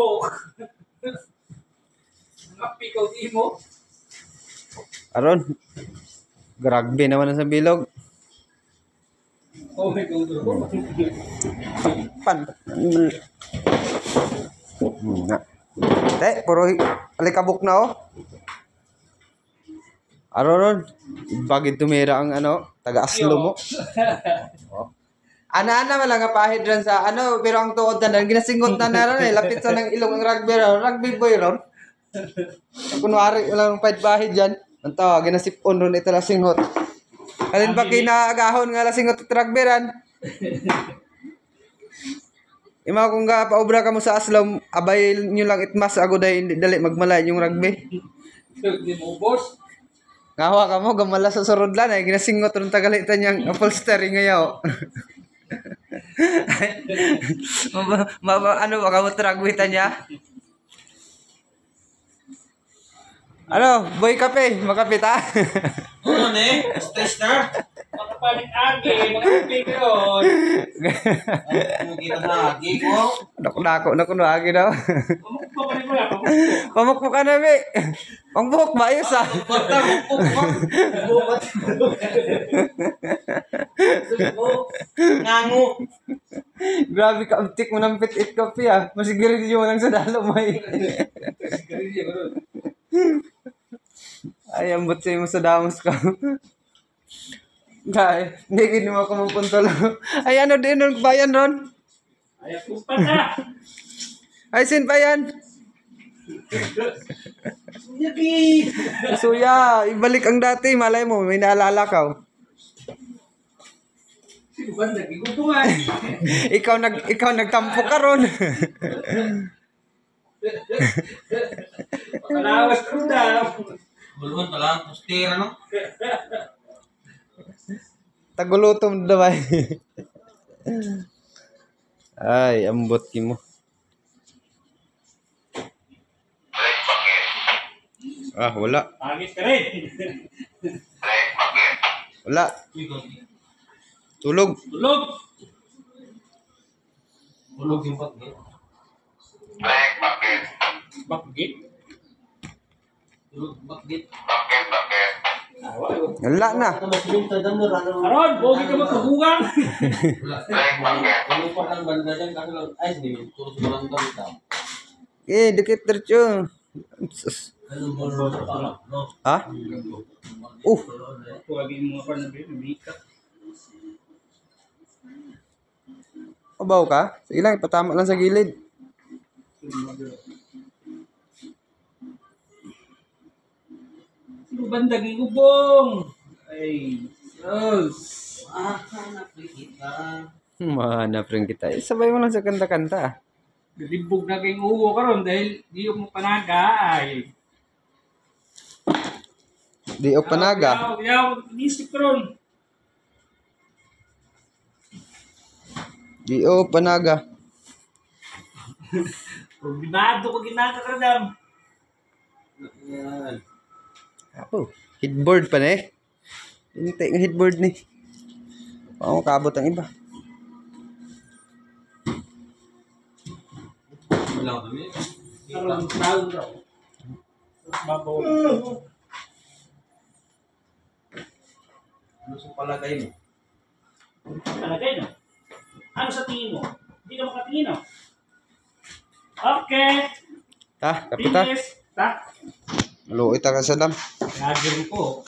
Pupok. Napikaw di mo. Aron. Rugby naman sa bilog. Oh my God. Pan. Puro alikabok na oh. Aron. Bagid tumira ang taga-aslo mo. Oh. Ana-ana wala nga pahid ron sa pero ang tuod na ginasingot na naron lapit sa nang ilong ang rugby ron. Rugby boy ron. Kunwari wala nang pahid diyan. Anto ginasipon ron ito lasingot. Alin pa kinaagahon nga lasingot at rugby ron. Ima kung ga paobra ka mo sa aslom, abay nyo lang itmas ako dali magmalay yung rugby. Di mo boss. Ngawa ka mo gamala sa surudlan ay ginasingot ron tagalitan yang upholstery ngayaw. Baka mo tragwitan niya? Boy kape, makapit ha? Ano ne? Tester? Makapalit agi, makapit yun. Ano kita na agi ko? Naku na agi daw. Pamukpok ka na, be. Pangbuhok ba? Ayos ha? Ngango. Grabe ka, uptik mo ng pit-it kape ha. Masigirin nyo lang sa dalo mo eh. Ay, ambot sa'yo mo sa damos ka. Dahil, hindi gini mo ako mapunta lang. Ay, din yung bayan ron? Ay, kumpa na. Ay, sin pa yan? Yaki. Suya, ibalik ang dati. Malay mo, may naalala ka. Sino ba nagigutuan? ikaw nagtampo ka ron. Pagkalawas ko na. Bulon pala, postera no? Tagulutom daw ay. Ay, ambot ki mo. Wala. Pagis ka rin. Wala. Tulog. Tulog. Bulog yung pagkit. Bakit? Bulog bakit? Wala na. Aron, bogi ka magkabugang. Ano pa lang banda dyan kasi lang ay hindi turo sa lang dito. Dikit tercho. Ano bulog pala no? Ha? Tuwagin mo pa na bibika. Kabaw ka? Sige lang, ipatama lang sa gilid. Sino bandang igubong? Ay, sus. Hanap kita. Mahanap rin kita. Sabay mo lang sa kanta-kanta. Libog na kayong uwo karon dahil di mo panaga ay. Di o panaga. Yaw, nisip karon. Di o panaga. Problemado ko ginakakradam. Yan. Headboard pa na eh. Hintay ng headboard ni. Paano kabot ang iba? Wala kami. Karon taon daw. Babaw. Ano sa palagay mo? Palagay na. Ano sa tingin mo? Hindi ka makatingin, no? Okay. Kapita. Finish. Ta. Maluoy ta ka sa dam. Lagyan ko.